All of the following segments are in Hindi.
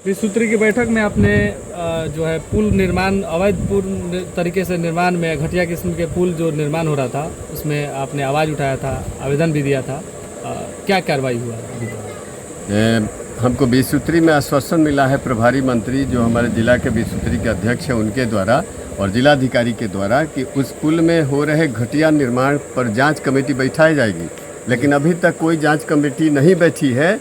20 सूत्री की बैठक में आपने जो है पुल निर्माण अवैध तरीके से निर्माण में घटिया किस्म के पुल जो निर्माण हो रहा था उसमें आपने आवाज़ उठाया था, आवेदन भी दिया था। क्या कार्रवाई हुआ? हमको 20 सूत्री में आश्वासन मिला है प्रभारी मंत्री जो हमारे जिला के 20 सूत्री के अध्यक्ष हैं उनके द्वारा और जिलाधिकारी के द्वारा कि उस पुल में हो रहे घटिया निर्माण पर जांच कमेटी बैठाई जाएगी, लेकिन अभी तक कोई जांच कमेटी नहीं बैठी है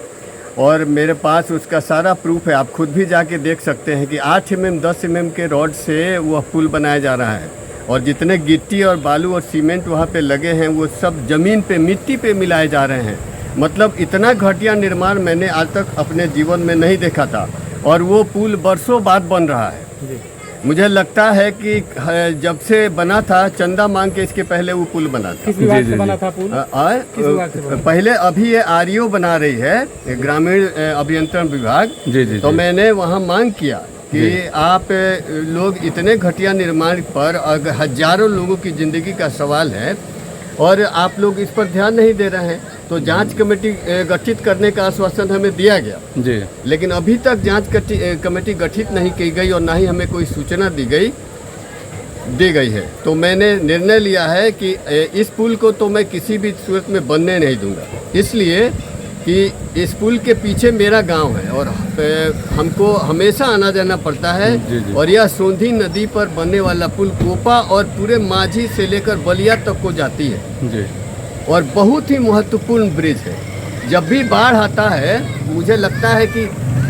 और मेरे पास उसका सारा प्रूफ है। आप खुद भी जाके देख सकते हैं कि 8 mm 10 mm के रॉड से वह पुल बनाया जा रहा है और जितने गिट्टी और बालू और सीमेंट वहाँ पे लगे हैं वो सब ज़मीन पे मिट्टी पे मिलाए जा रहे हैं। मतलब इतना घटिया निर्माण मैंने आज तक अपने जीवन में नहीं देखा था और वो पुल बरसों बाद बन रहा है। मुझे लगता है कि जब से बना था चंदा मांग के इसके पहले वो पुल बना था। किस विभाग से बना था पुल? किस विभाग से बना? पहले अभी ये आरईओ बना रही है ग्रामीण अभियंत्रण विभाग। तो मैंने वहाँ मांग किया कि आप लोग इतने घटिया निर्माण पर हजारों लोगों की ज़िंदगी का सवाल है और आप लोग इस पर ध्यान नहीं दे रहे हैं, तो जांच कमेटी गठित करने का आश्वासन हमें दिया गया जी। लेकिन अभी तक जांच कमेटी गठित नहीं की गई और ना ही हमें कोई सूचना दी गई है। तो मैंने निर्णय लिया है कि इस पुल को तो मैं किसी भी सूरत में बनने नहीं दूंगा, इसलिए कि इस पुल के पीछे मेरा गांव है और हमको हमेशा आना जाना पड़ता है जी। और यह सोंधी नदी पर बनने वाला पुल कोपा और पूरे माझी से लेकर बलिया तक को जाती है जी। और बहुत ही महत्वपूर्ण ब्रिज है। जब भी बाढ़ आता है मुझे लगता है कि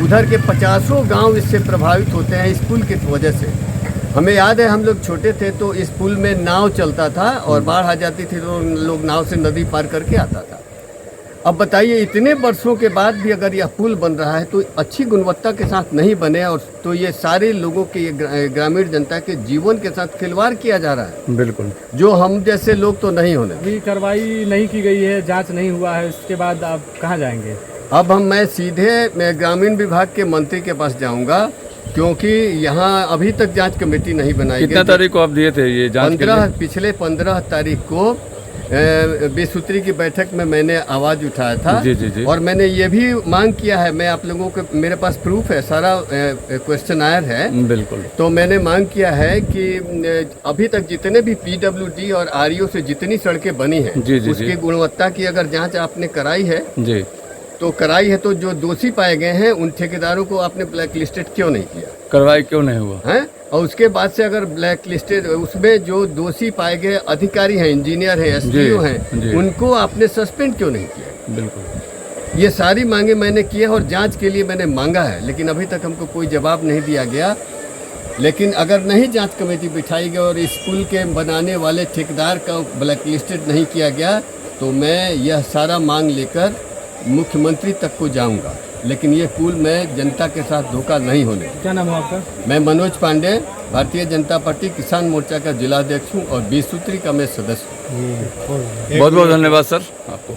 उधर के 50 गांव इससे प्रभावित होते हैं इस पुल की वजह से। हमें याद है हम लोग छोटे थे तो इस पुल में नाव चलता था और बाढ़ आ जाती थी तो लोग नाव से नदी पार करके आता था। अब बताइए इतने वर्षों के बाद भी अगर यह पुल बन रहा है तो अच्छी गुणवत्ता के साथ नहीं बने और तो ये सारे लोगों के ग्रामीण जनता के जीवन के साथ खिलवाड़ किया जा रहा है। बिल्कुल, जो हम जैसे लोग तो नहीं होने। अभी कार्रवाई नहीं की गई है, जांच नहीं हुआ है, उसके बाद आप कहाँ जाएंगे? अब मैं सीधे ग्रामीण विभाग के मंत्री के पास जाऊँगा क्योंकि यहाँ अभी तक जाँच कमेटी नहीं बनाई गई। कितना तारीख को आप दिए थे ये जाँच? पिछले 15 तारीख को 20 सूत्री की बैठक में मैंने आवाज़ उठाया था जी। और मैंने ये भी मांग किया है, मैं आप लोगों को मेरे पास प्रूफ है, सारा क्वेश्चनआयर है। बिल्कुल। तो मैंने मांग किया है कि अभी तक जितने भी PWD और REO से जितनी सड़कें बनी हैं उसकी गुणवत्ता की अगर जांच आपने कराई है जी तो जो दोषी पाए गए हैं उन ठेकेदारों को आपने ब्लैक लिस्टेड क्यों नहीं किया? कार्रवाई क्यों नहीं हुआ है? और उसके बाद से अगर ब्लैक लिस्टेड उसमें जो दोषी पाए गए अधिकारी हैं, इंजीनियर हैं, SDO हैं, उनको आपने सस्पेंड क्यों नहीं किया? बिल्कुल, ये सारी मांगे मैंने की है और जांच के लिए मैंने मांगा है, लेकिन अभी तक हमको कोई जवाब नहीं दिया गया। लेकिन अगर नहीं जांच कमेटी बिठाई गई और इस पुल के बनाने वाले ठेकेदार का ब्लैक लिस्टेड नहीं किया गया तो मैं यह सारा मांग लेकर मुख्यमंत्री तक को जाऊंगा, लेकिन ये पुल में जनता के साथ धोखा नहीं होने। क्या नाम है आपका? मैं मनोज पांडे, भारतीय जनता पार्टी किसान मोर्चा का जिलाध्यक्ष हूँ और 20 सूत्री का मैं सदस्य हूँ। बहुत बहुत धन्यवाद सर आपको।